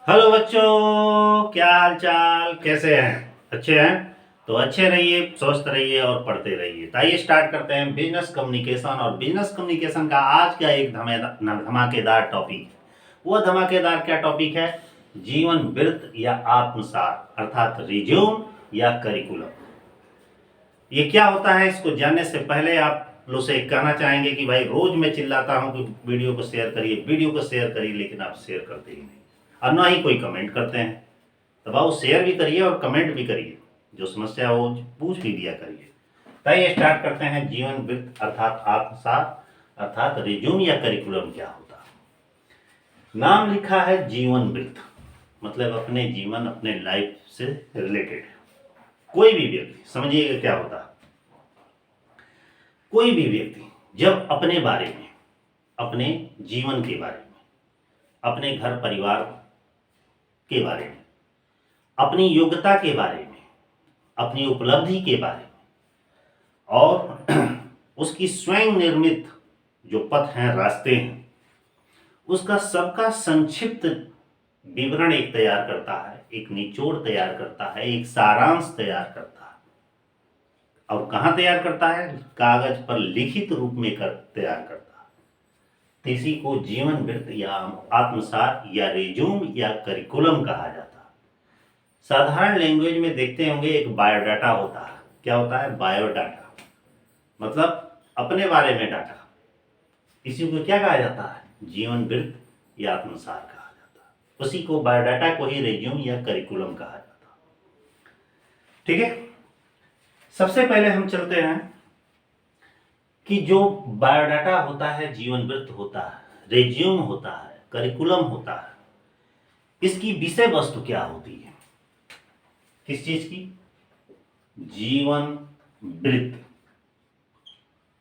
Hello बच्चों, क्या हाल चाल, कैसे हैं? अच्छे हैं? तो अच्छे रहिए, स्वस्थ रहिए और पढ़ते रहिए। तो आइए स्टार्ट करते हैं बिजनेस कम्युनिकेशन। और बिजनेस कम्युनिकेशन का आज का एक धमाकेदार टॉपिक। वह धमाकेदार क्या टॉपिक है? जीवन वृत्त या आत्मसात, अर्थात रिज्यूम या करिकुलम। ये क्या होता है, इसको जानने से पहले आप लोग से कहना चाहेंगे कि भाई रोज मैं चिल्लाता हूं कि वीडियो को शेयर करिए, वीडियो को शेयर करिए, लेकिन आप शेयर करते ही नहीं और ना ही कोई कमेंट करते हैं। तो भाव शेयर भी करिए और कमेंट भी करिए, जो समस्या हो पूछ भी दिया करिए। तो स्टार्ट करते हैं। जीवन वृत्त अर्थात आत्मसात, अर्थात रिज्यूम या करिकुलम क्या होता है? नाम लिखा है जीवन वृत्त, मतलब अपने जीवन, अपने लाइफ से रिलेटेड है। कोई भी व्यक्ति, समझिएगा क्या होता है, कोई भी व्यक्ति जब अपने बारे में, अपने जीवन के बारे में, अपने घर परिवार के बारे में, अपनी योग्यता के बारे में, अपनी उपलब्धि के बारे में और उसकी स्वयं निर्मित जो पथ हैं, रास्ते हैं, उसका सबका संक्षिप्त विवरण एक तैयार करता है, एक निचोड़ तैयार करता है, एक सारांश तैयार करता है। और कहाँ तैयार करता है? कागज पर लिखित रूप में तैयार करता है। तो इसी को जीवन वृत्त या आत्मसात या रिज्यूम या करिकुलम कहा जाता है। साधारण लैंग्वेज में देखते होंगे एक बायोडाटा होता है। क्या होता है? बायोडाटा, मतलब अपने बारे में डाटा। इसी को क्या कहा जाता है? जीवन वृत्त या आत्मसात कहा जाता है। उसी को, बायोडाटा को ही रिज्यूम या करिकुलम कहा जाता है। ठीक है, सबसे पहले हम चलते हैं कि जो बायोडाटा होता है, जीवन वृत्त होता है, रिज्यूम होता है, करिकुलम होता है, इसकी विषय वस्तु क्या होती है? किस चीज की? जीवन वृत्त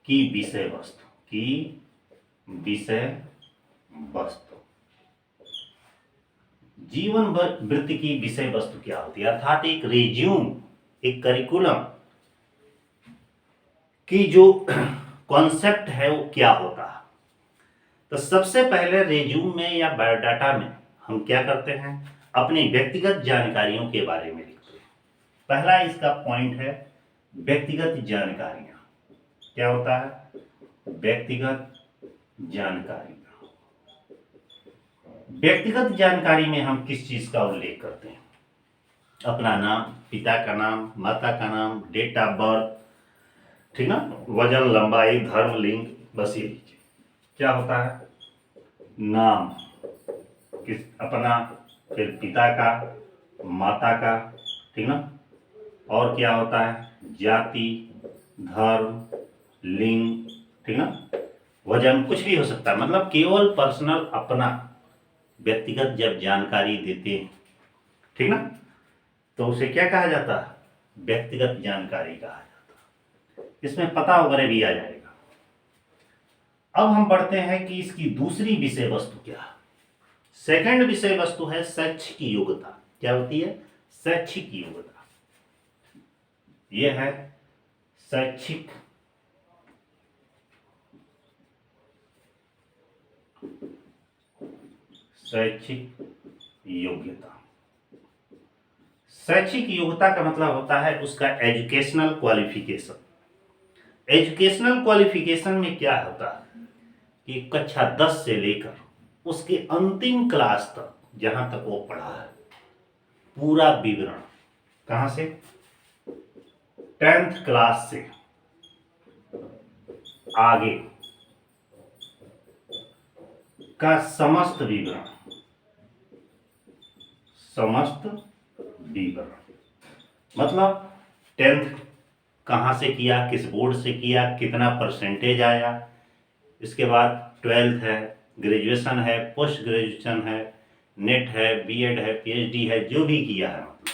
की विषय वस्तु, की विषय वस्तु। जीवन वृत्त की विषय वस्तु क्या होती है? अर्थात एक रिज्यूम, एक करिकुलम की जो कॉन्सेप्ट है वो क्या होता है? तो सबसे पहले रिज्यूम में या बायोडाटा में हम क्या करते हैं? अपनी व्यक्तिगत जानकारियों के बारे में लिखते हैं। पहला इसका पॉइंट है व्यक्तिगत जानकारियां। क्या होता है? व्यक्तिगत जानकारियां। व्यक्तिगत जानकारी में हम किस चीज का उल्लेख करते हैं? अपना नाम, पिता का नाम, माता का नाम, डेट ऑफ बर्थ, ठीक ना, वजन, लंबाई, धर्म, लिंग, बस ये क्या होता है? नाम किस अपना, फिर पिता का, माता का, ठीक ना, और क्या होता है? जाति, धर्म, लिंग, ठीक ना, वजन, कुछ भी हो सकता है। मतलब केवल पर्सनल, अपना व्यक्तिगत जब जानकारी देते हैं, ठीक ना, तो उसे क्या कहा जाता है? व्यक्तिगत जानकारी कहा जाता है। इसमें पता वगैरह भी आ जाएगा। अब हम बढ़ते हैं कि इसकी दूसरी विषय वस्तु क्या है। सेकंड विषय वस्तु है शैक्षिक योग्यता। क्या होती है? शैक्षिक योग्यता। यह है शैक्षिक योग्यता। शैक्षिक योग्यता का मतलब होता है उसका एजुकेशनल क्वालिफिकेशन। एजुकेशनल क्वालिफिकेशन में क्या होता है कि कक्षा 10 से लेकर उसके अंतिम क्लास तक, जहां तक वो पढ़ा है, पूरा विवरण, कहां से? 10th क्लास से आगे का समस्त विवरण, मतलब 10th कहाँ से किया, किस बोर्ड से किया, कितना परसेंटेज आया, इसके बाद 12th है, ग्रेजुएशन है, पोस्ट ग्रेजुएशन है, नेट है, बीएड है, पीएचडी है, जो भी किया है, मतलब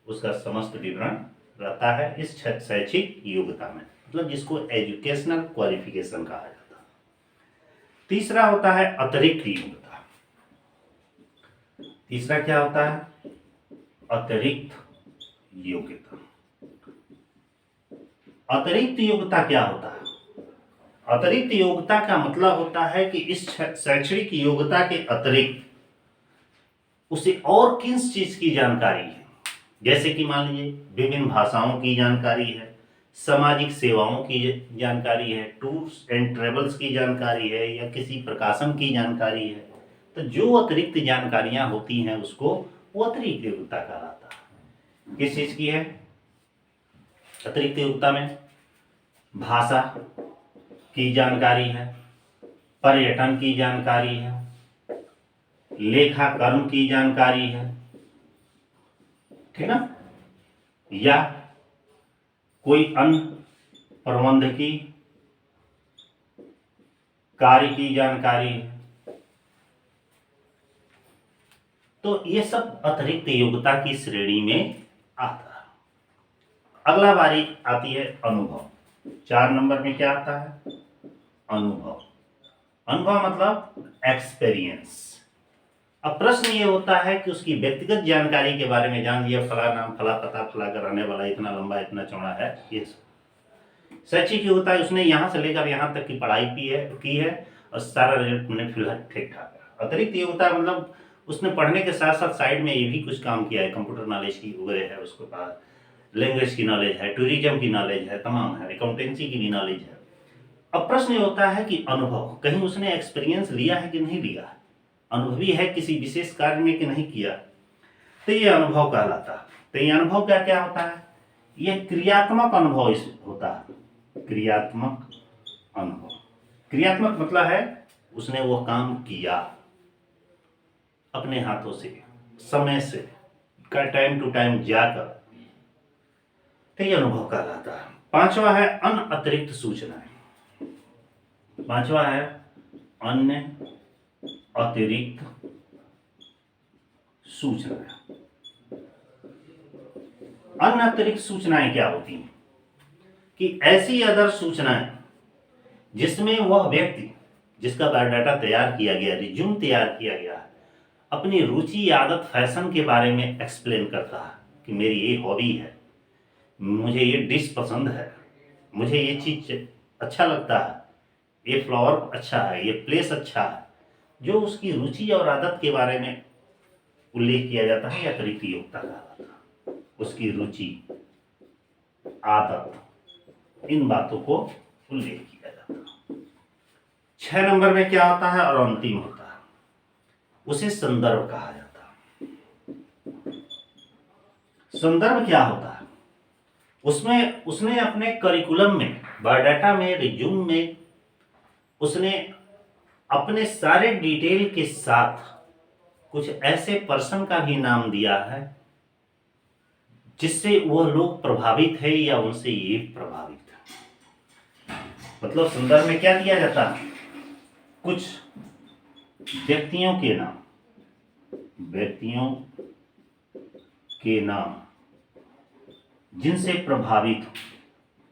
उसका समस्त विवरण रहता है इस शैक्षिक योग्यता में, मतलब जिसको एजुकेशनल क्वालिफिकेशन कहा जाता है। तीसरा होता है अतिरिक्त योग्यता। तीसरा क्या होता है? अतिरिक्त योग्यता। अतिरिक्त योग्यता क्या होता है? अतिरिक्त योग्यता का मतलब होता है कि इस शैक्षणिक योग्यता के अतिरिक्त उसे और किस चीज की जानकारी है, जैसे कि मान लीजिए विभिन्न भाषाओं की जानकारी है, सामाजिक सेवाओं की जानकारी है, टूर्स एंड ट्रेवल्स की जानकारी है, या किसी प्रकाशन की जानकारी है। तो जो अतिरिक्त जानकारियां होती हैं उसको वो अतिरिक्त योग्यता कहलाता है। किस चीज की है अतिरिक्त योग्यता में? भाषा की जानकारी है, पर्यटन की जानकारी है, लेखा कर्म की जानकारी है, ठीक ना, या कोई अन्य प्रबंधकीय कार्य की जानकारी है। तो ये सब अतिरिक्त योग्यता की श्रेणी में आता है। अगला बारी आती है अनुभव। 4 नंबर में क्या आता है? अनुभव। अनुभव मतलब एक्सपीरियंस। अब प्रश्न ये होता है कि उसकी व्यक्तिगत जानकारी के बारे में जान लिया, फला नाम, फला पता, फला कराने वाला, इतना लंबा इतना चौड़ा है, ये सब शैक्षिक होता है। उसने यहाँ से लेकर यहाँ तक की पढ़ाई की है और सारा रिजल्ट मैंने फिलहाल ठीक ठाक है। अतिरिक्त ये होता है मतलब उसने पढ़ने के साथ साथ साइड में ये भी कुछ काम किया है, कंप्यूटर नॉलेज की वगैरह है उसके पास, लैंग्वेज की नॉलेज है, टूरिज्म की नॉलेज है, तमाम है, अकाउंटेंसी की भी नॉलेज है। अब प्रश्न ये होता है कि अनुभव, कहीं उसने एक्सपीरियंस लिया है कि नहीं लिया, अनुभवी है किसी विशेष कार्य में कि नहीं किया, तो ये अनुभव कहलाता है। तो ये अनुभव क्या क्या होता है? ये क्रियात्मक अनुभव होता है। क्रियात्मक अनुभव, क्रियात्मक मतलब है उसने वो काम किया अपने हाथों से, समय से, का टाइम टू टाइम जाकर, तो ये अनुभव कहलाता है। 5वां है अन्य अतिरिक्त सूचनाएं। 5वां है अन्य अतिरिक्त सूचनाएं। अन्य अतिरिक्त सूचनाएं क्या होती हैं? कि ऐसी अदर सूचनाएं जिसमें वह व्यक्ति जिसका बायोडाटा तैयार किया गया, रिज्यूम तैयार किया गया है, अपनी रुचि, आदत, फैशन के बारे में एक्सप्लेन करता है कि मेरी ये हॉबी है, मुझे ये डिश पसंद है, मुझे ये चीज अच्छा लगता है, ये फ्लावर अच्छा है, ये प्लेस अच्छा है, जो उसकी रुचि और आदत के बारे में उल्लेख किया जाता है या अतिरिक्त योग्यता कहलाता है। उसकी रुचि, आदत, इन बातों को उल्लेख किया जाता है। 6 नंबर में क्या होता है और अंतिम होता है, उसे संदर्भ कहा जाता है। संदर्भ क्या होता है? उसमें उसने अपने करिकुलम में, बायोडाटा में, रिज्यूम में उसने अपने सारे डिटेल के साथ कुछ ऐसे पर्सन का भी नाम दिया है जिससे वह लोग प्रभावित है या उनसे ये प्रभावित है। मतलब संदर्भ में क्या दिया जाता है? कुछ व्यक्तियों के नाम, व्यक्तियों के नाम जिनसे प्रभावित हो,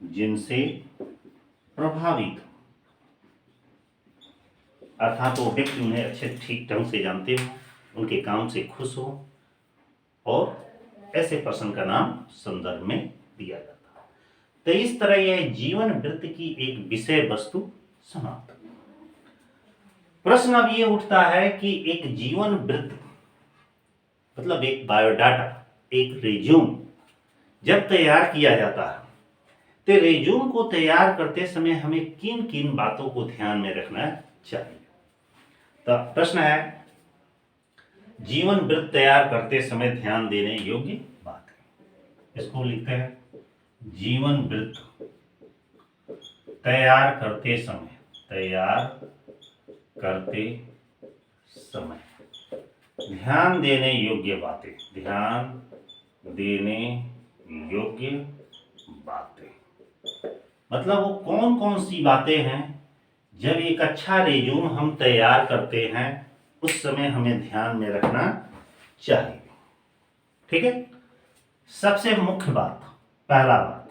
जिनसे प्रभावित हो, अर्थात वो व्यक्ति उन्हें अच्छे ठीक ढंग से जानते हो, उनके काम से खुश हो, और ऐसे पर्सन का नाम संदर्भ में दिया जाता है। तो इस तरह यह जीवन वृत्त की एक विषय वस्तु समाप्त। प्रश्न अब ये उठता है कि एक जीवन वृत्त मतलब एक बायोडाटा, एक रिज्यूम जब तैयार किया जाता है तो रिज्यूम को तैयार करते समय हमें किन किन बातों को ध्यान में रखना चाहिए। तो प्रश्न है जीवन वृत्त तैयार करते समय ध्यान देने योग्य बात है। इसको लिखते हैं जीवन वृत्त तैयार करते समय, तैयार करते समय ध्यान देने योग्य बातें, ध्यान देने योग्य बातें मतलब वो कौन कौन सी बातें हैं जब एक अच्छा रिज्यूम हम तैयार करते हैं उस समय हमें ध्यान में रखना चाहिए। ठीक है, सबसे मुख्य बात, पहला बात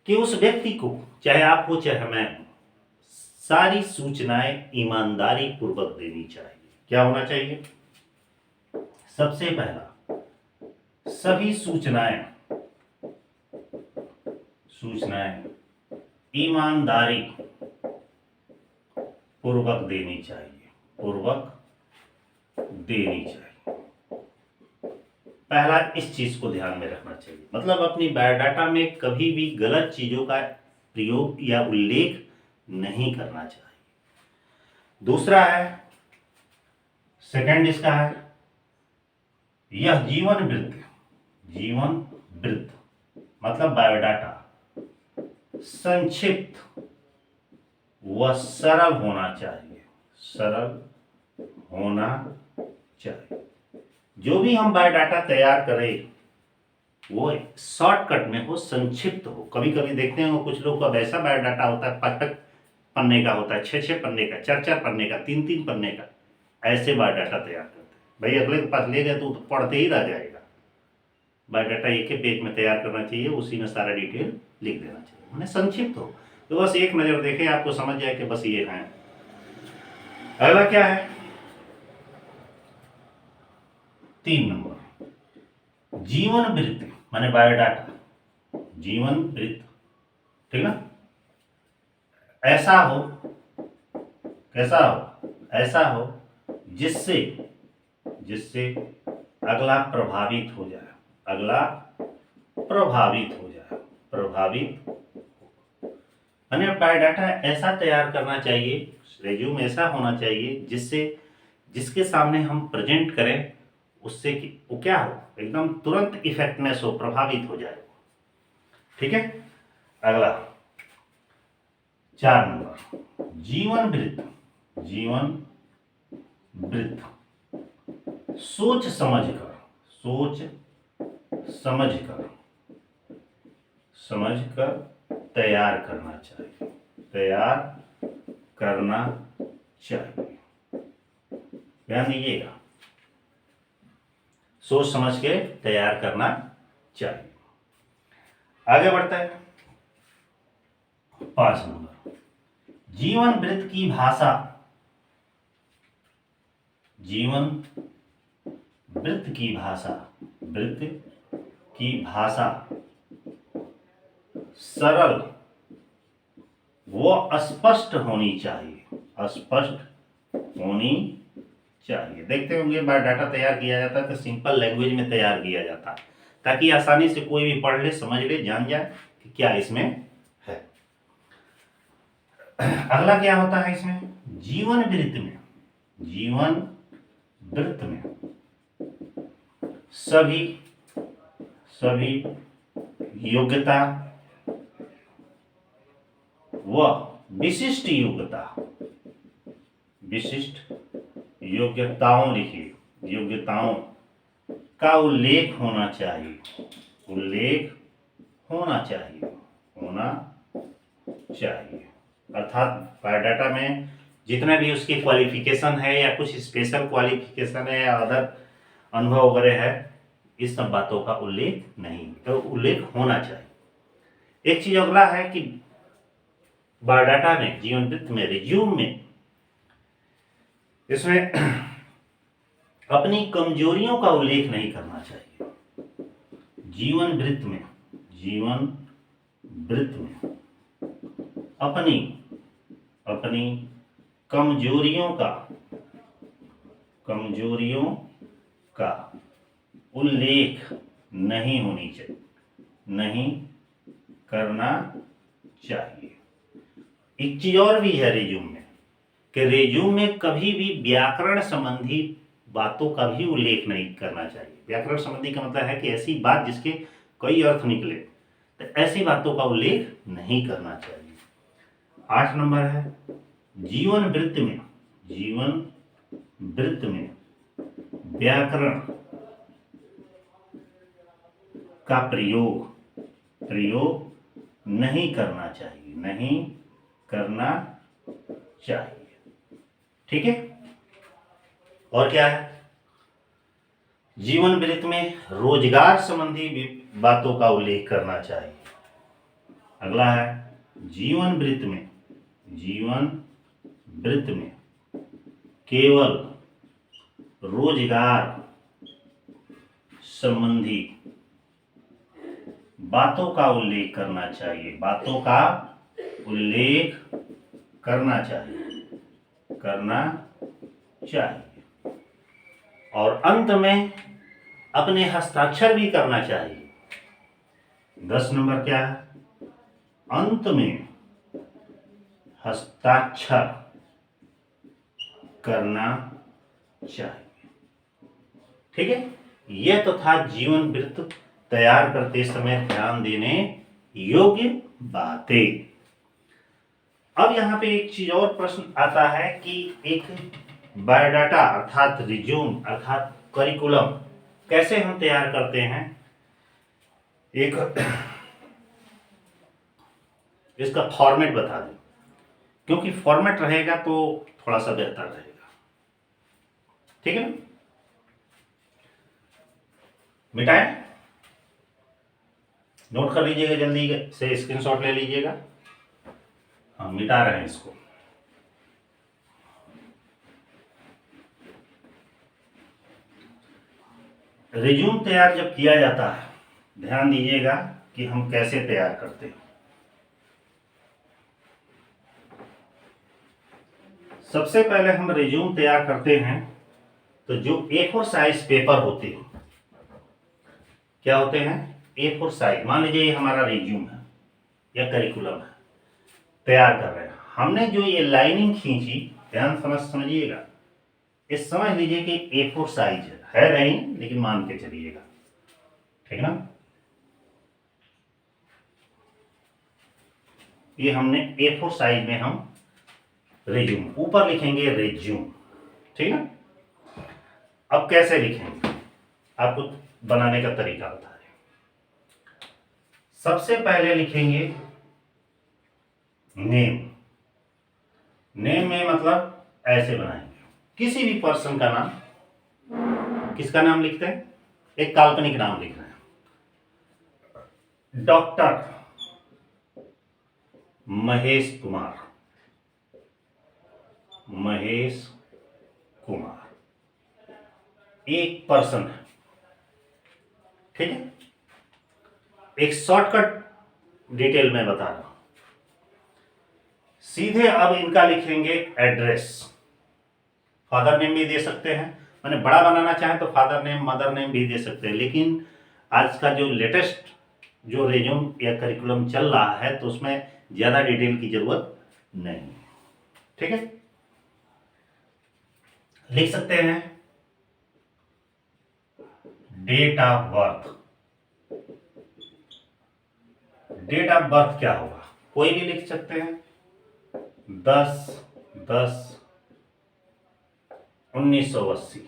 कि उस व्यक्ति को, चाहे आप हो चाहे मैं हूं, सारी सूचनाएं ईमानदारी पूर्वक देनी चाहिए। क्या होना चाहिए? सबसे पहला, सभी सूचनाएं ईमानदारी पूर्वक देनी चाहिए, पूर्वक देनी चाहिए। पहला इस चीज को ध्यान में रखना चाहिए, मतलब अपनी बायोडाटा में कभी भी गलत चीजों का प्रयोग या उल्लेख नहीं करना चाहिए। दूसरा है, सेकंड इसका है, यह जीवन वृत्त, जीवन वृत्त मतलब बायोडाटा संक्षिप्त व सरल होना चाहिए, सरल होना चाहिए। जो भी हम बायोडाटा तैयार करें वो शॉर्टकट में हो, संक्षिप्त हो। कभी कभी देखते हैं कुछ लोग का वैसा बायोडाटा होता है, 5 पन्ने का होता है, 6 पन्ने का, 4 पन्ने का, 3 पन्ने का, ऐसे बायोडाटा तैयार करते हैं। भाई अगले के पास ले गए तो पढ़ते ही रह जाएगा। बायोडाटा एक ही पेज में तैयार करना चाहिए, उसी में सारा डिटेल लिख देना चाहिए, उन्हें संक्षिप्त हो, तो बस एक नज़र देखें आपको समझ जाए कि बस ये है। अगला क्या है, 3 नंबर, जीवन वृत्त माने बायोडाटा, जीवन वृत्त, ठीक ना। ऐसा हो, कैसा हो, ऐसा हो जिससे जिससे अगला प्रभावित हो जाए, अगला प्रभावित हो जाए, प्रभावित माने बायोडाटा ऐसा तैयार करना चाहिए, रेज्यूम ऐसा होना चाहिए जिससे जिसके सामने हम प्रेजेंट करें उससे कि वो क्या हो, एकदम तुरंत इफेक्टनेस हो, प्रभावित हो जाए। ठीक है। अगला 4 नंबर, जीवन वृत्त, जीवन वृत्त सोच समझकर, सोच समझकर, समझकर तैयार करना चाहिए, तैयार करना चाहिए। ध्यान दीजिएगा, सोच समझ के तैयार करना चाहिए। आगे बढ़ता है 5 नंबर, जीवन वृत्त की भाषा, जीवन वृत्त की भाषा, वृत्त की भाषा सरल व स्पष्ट होनी चाहिए, स्पष्ट होनी चाहिए। देखते होंगे बायोडाटा तैयार किया जाता है तो सिंपल लैंग्वेज में तैयार किया जाता है ताकि आसानी से कोई भी पढ़ ले, समझ ले, जान जाए कि क्या इसमें है। अगला क्या होता है इसमें, जीवन वृत्त में, जीवन वृत्त में सभी सभी योग्यता व विशिष्ट योग्यता, विशिष्ट योग्यताओं लिखिए, योग्यताओं का उल्लेख होना चाहिए, उल्लेख होना चाहिए, होना चाहिए। अर्थात बायोडाटा में जितना भी उसकी क्वालिफिकेशन है या कुछ स्पेशल क्वालिफिकेशन है या अदर अनुभव वगैरह है, इस सब बातों का उल्लेख नहीं, तो उल्लेख होना चाहिए। एक चीज अगला है कि बायोडाटा में, जीवन वृत्त में, रिज्यूम में, इसमें अपनी कमजोरियों का उल्लेख नहीं करना चाहिए। जीवन वृत्त में, जीवन वृत्त में अपनी अपनी कमजोरियों का उल्लेख नहीं होनी चाहिए, नहीं करना चाहिए। एक चीज और भी है रिज्यूम में कि रिज्यूम में कभी भी व्याकरण संबंधी बातों का भी उल्लेख नहीं करना चाहिए। व्याकरण संबंधी का मतलब है कि ऐसी बात जिसके कई अर्थ निकले, तो ऐसी बातों का उल्लेख नहीं करना चाहिए। 8 नंबर है, जीवन वृत्त में, जीवन वृत्त में व्याकरण का प्रयोग नहीं करना चाहिए, नहीं करना चाहिए। ठीक है। और क्या है, जीवन वृत्त में रोजगार संबंधी बातों का उल्लेख करना चाहिए। अगला है जीवन वृत्त में, जीवन वृत्त में केवल रोजगार संबंधी बातों का उल्लेख करना चाहिए, बातों का उल्लेख करना चाहिए, करना चाहिए। और अंत में अपने हस्ताक्षर भी करना चाहिए। 10 नंबर क्या है? अंत में हस्ताक्षर करना चाहिए। ठीक है, यह तो था जीवन वृत्त तैयार करते समय ध्यान देने योग्य बातें। अब यहाँ पे एक चीज और प्रश्न आता है कि एक बायोडाटा अर्थात रिज्यूम अर्थात करिकुलम कैसे हम तैयार करते हैं। एक इसका फॉर्मेट बता दें, क्योंकि फॉर्मेट रहेगा तो थोड़ा सा बेहतर रहेगा। ठीक है ना, मिटाएं, नोट कर लीजिएगा, जल्दी से स्क्रीनशॉट ले लीजिएगा। हम मिटा रहे हैं इसको। रिज्यूम तैयार जब किया जाता है, ध्यान दीजिएगा कि हम कैसे तैयार करते हैं। सबसे पहले हम रिज्यूम तैयार करते हैं तो जो A4 साइज पेपर होते हैं, क्या होते हैं? A4 size. मान लीजिए ये हमारा रिज्यूम है या करिकुलम है, तैयार कर रहे हैं। हमने जो ये लाइनिंग खींची, ध्यान समझिएगा, इस समझ लीजिए कि A4 साइज है नहीं, लेकिन मान के चलिएगा। ठीक ना, ये हमने A4 साइज में हम रिज्यूम, ऊपर लिखेंगे रिज्यूम। ठीक ना, अब कैसे लिखेंगे आपको बनाने का तरीका बता रहे। सबसे पहले लिखेंगे नेम। नेम में मतलब ऐसे बनाएंगे, किसी भी पर्सन का नाम। किसका नाम लिखते हैं? एक काल्पनिक नाम लिख रहे हैं। डॉक्टर महेश कुमार, महेश कुमार एक पर्सन है। ठीक है, एक शॉर्टकट डिटेल में बता रहा हूं। सीधे अब इनका लिखेंगे एड्रेस। फादर नेम भी दे सकते हैं, मैंने बड़ा बनाना चाहे तो फादर नेम मदर नेम भी दे सकते हैं, लेकिन आज का जो लेटेस्ट जो रिज्यूम या करिकुलम चल रहा है तो उसमें ज्यादा डिटेल की जरूरत नहीं। ठीक है, लिख सकते हैं date of birth. Date of birth क्या होगा? कोई भी लिख सकते हैं, 10/10/1980।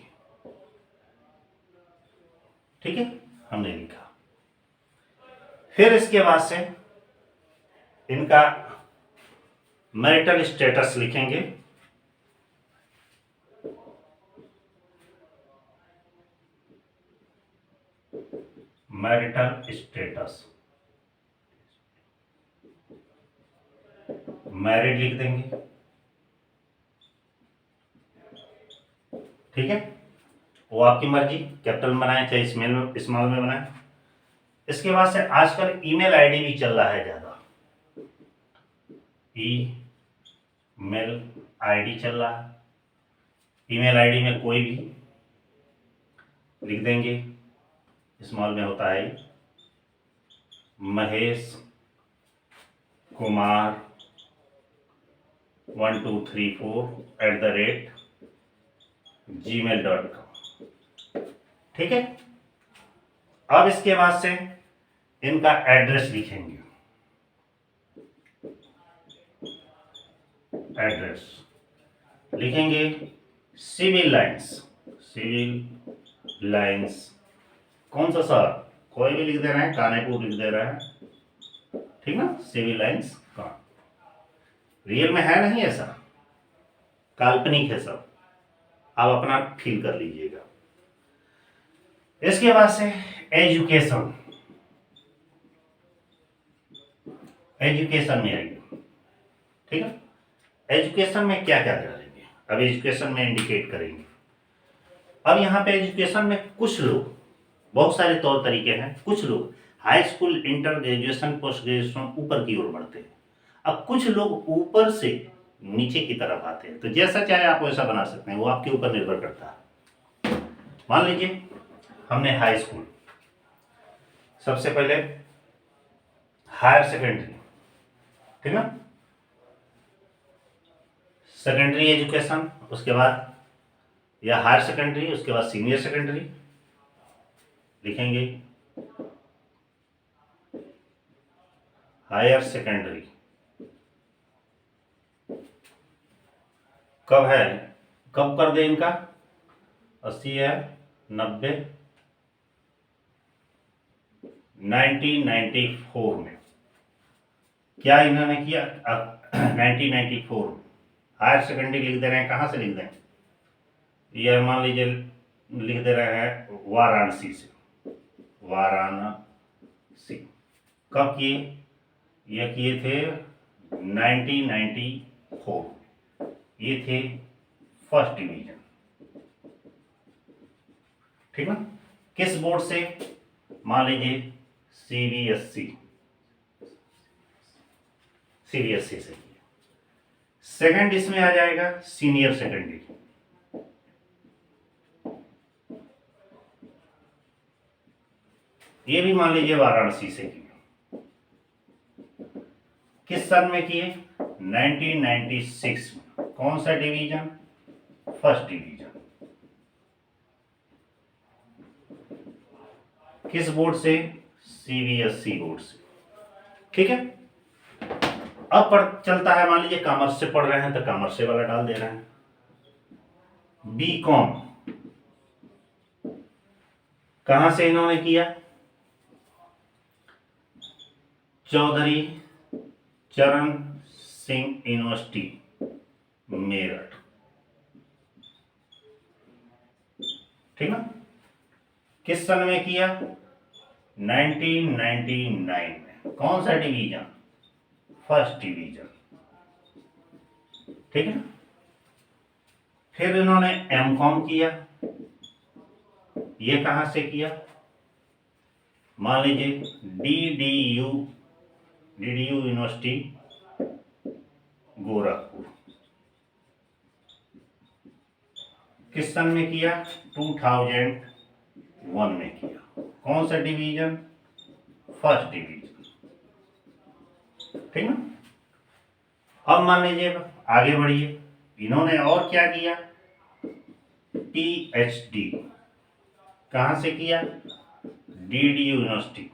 ठीक है, हमने लिखा। फिर इसके बाद से इनका मैरिटल स्टेटस लिखेंगे। मैरिटल स्टेटस, मैरिड लिख देंगे। ठीक है, वो आपकी मर्जी, कैपिटल में बनाए चाहे स्मॉल में बनाए। इसके बाद से आजकल ईमेल आईडी भी चल रहा है ज्यादा, ईमेल आईडी चल रहा है। ईमेल आईडी में कोई भी लिख देंगे, स्मॉल में होता है महेश कुमार 1234@gmail.com। ठीक है, अब इसके बाद से इनका एड्रेस लिखेंगे। एड्रेस लिखेंगे सिविल लाइंस। सिविल लाइंस कौन सा शहर? कोई भी लिख दे रहे हैं, कानपुर लिख दे रहे हैं। ठीक ना, सिविल लाइंस का रियल में है नहीं ऐसा, काल्पनिक है सब, आप अपना फील कर लीजिएगा। इसके बाद से एजुकेशन, एजुकेशन में आइए। ठीक है, एजुकेशन में क्या क्या करेंगे, अब एजुकेशन में इंडिकेट करेंगे। अब यहाँ पे एजुकेशन में कुछ लोग, बहुत सारे तौर तरीके हैं, कुछ लोग high school, inter, graduation, post graduation ऊपर की ओर बढ़ते हैं। अब कुछ लोग ऊपर से नीचे की तरफ आते हैं, तो जैसा चाहे आप वैसा बना सकते हैं, वो आपके ऊपर निर्भर करता है। मान लीजिए हमने हाई स्कूल, सबसे पहले हायर सेकेंडरी, ठीक है, सेकेंडरी एजुकेशन, उसके बाद या हायर सेकेंडरी, उसके बाद सीनियर सेकेंडरी लिखेंगे, हायर सेकेंडरी कब है, कब कर दे इनका, 80 है, 90, 1994 में क्या इन्होंने किया, 1994 हायर सेकेंडरी लिख दे रहे हैं, कहाँ से लिख दें, यह मान लीजिए लिख दे रहे हैं वाराणसी से, वाराणसी। कब किए, यह किए थे 1994, ये थे फर्स्ट डिवीजन, ठीक है। किस बोर्ड से, मान लीजिए सीबीएसई से किया। सेकंड इसमें आ जाएगा सीनियर सेकेंडरी, ये भी मान लीजिए वाराणसी से किया। किस सन में किए, 1996 में। कौन सा डिवीजन, फर्स्ट डिवीजन। किस बोर्ड से, सीबीएसई बोर्ड से, ठीक है। अब चलता है, मान लीजिए कॉमर्स से पढ़ रहे हैं तो कॉमर्स से वाला डाल दे रहे हैं। बीकॉम कहां से इन्होंने किया, चौधरी चरण सिंह यूनिवर्सिटी मेरठ, ठीक है। किस सन में किया, 1999 में। कौन सा डिवीजन, फर्स्ट डिवीजन, ठीक है। फिर इन्होंने एमकॉम किया, ये कहां से किया, मान लीजिए डीडीयू यूनिवर्सिटी गोरखपुर। किस सन में किया, 2001 में किया। कौन सा डिवीजन, फर्स्ट डिवीजन, ठीक है। अब मान लीजिए आगे बढ़िए, इन्होंने और क्या किया, पीएचडी कहां से किया, डीडीयू यूनिवर्सिटी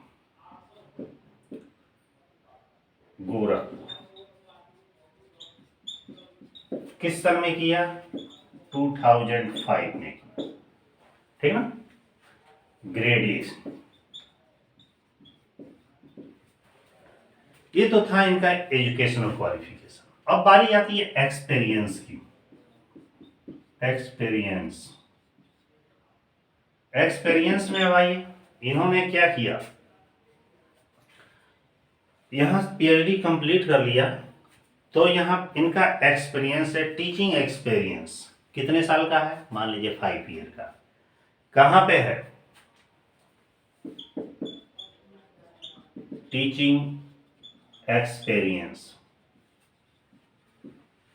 गोरखपुर। किस सन में किया, 2005 में किया, ठीक है ना। ग्रेजुएशन, ये तो था इनका एजुकेशनल क्वालिफिकेशन। अब बारी आती है एक्सपीरियंस की। एक्सपीरियंस में भाई इन्होंने क्या किया, यहां पीएचडी कंप्लीट कर लिया तो यहां इनका एक्सपीरियंस है, टीचिंग एक्सपीरियंस कितने साल का है, मान लीजिए 5 ईयर का। कहां पे है, टीचिंग एक्सपीरियंस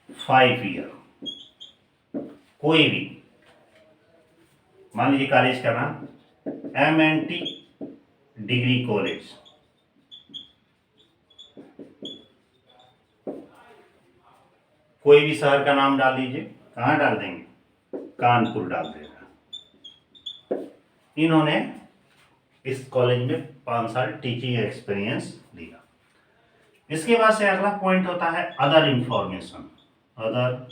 5 ईयर। कोई भी मान लीजिए कॉलेज का नाम MNT डिग्री कॉलेज, कोई भी शहर का नाम डाल दीजिए, कहाँ डाल देंगे, कानपुर डाल देगा। इन्होंने इस कॉलेज में 5 साल टीचिंग एक्सपीरियंस दिया। इसके बाद से अगला पॉइंट होता है अदर इंफॉर्मेशन। अदर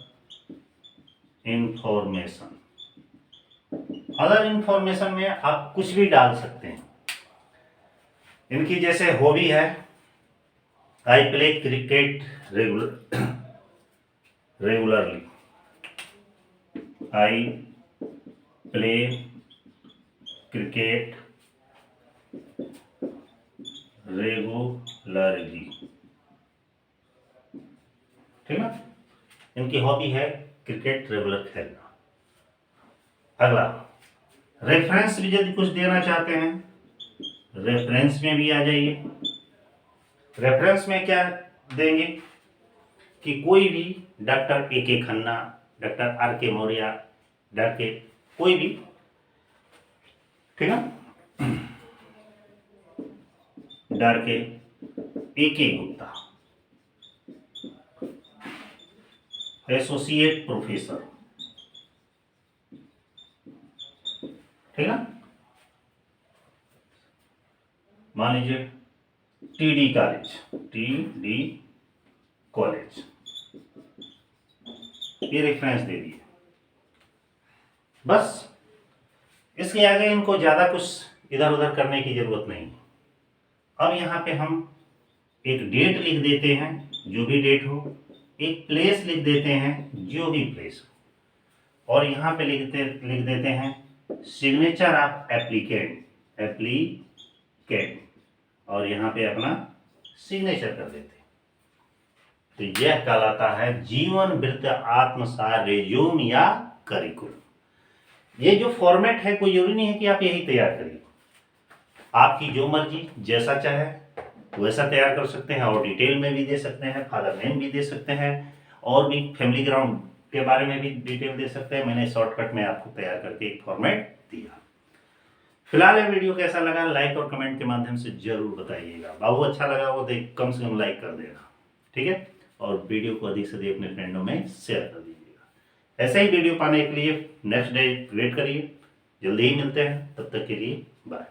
इंफॉर्मेशन में आप कुछ भी डाल सकते हैं। इनकी जैसे हॉबी है, I play cricket regularly, I play cricket regularly, ठीक है। इनकी हॉबी है क्रिकेट रेगुलर खेलना। अगला रेफरेंस भी यदि कुछ देना चाहते हैं, रेफरेंस में भी आ जाइए। रेफरेंस में क्या देंगे कि कोई भी doctor AK Khanna, doctor RK Maurya, doctor कोई भी ठीक है। डर के AK गुप्ता, एसोसिएट प्रोफेसर, ठीक है। मान लीजिए TD कॉलेज, ये रेफरेंस दे दिए। बस इसके आगे इनको ज़्यादा कुछ इधर उधर करने की ज़रूरत नहीं। अब यहाँ पे हम एक डेट लिख देते हैं, जो भी डेट हो, एक प्लेस लिख देते हैं, जो भी प्लेस हो, और यहाँ पे लिख देते हैं सिग्नेचर ऑफ एप्लीकेंट, और यहाँ पे अपना सिग्नेचर कर देते हैं। तो यह कहलाता है जीवन वृत्त आत्मसार रेज्यूम या करिकुलम। ये जो फॉर्मेट है कोई जरूरी नहीं है कि आप यही तैयार करिए, आपकी जो मर्जी जैसा चाहे वैसा तैयार कर सकते हैं, और डिटेल में भी दे सकते हैं, फादर नेम भी दे सकते हैं, और भी फैमिली ग्राउंड के बारे में भी डिटेल दे सकते हैं। मैंने शॉर्टकट में आपको तैयार करके एक फॉर्मेट दिया। फिलहाल ये वीडियो कैसा लगा लाइक और कमेंट के माध्यम से जरूर बताइएगा। बाबू अच्छा लगा वो देख कम से कम लाइक कर देना, ठीक है, और वीडियो को अधिक से अधिक अपने फ्रेंडों में शेयर कर दीजिएगा। ऐसे ही वीडियो पाने के लिए नेक्स्ट डे वेट करिए, जल्दी ही मिलते हैं, तब तक के लिए बाय।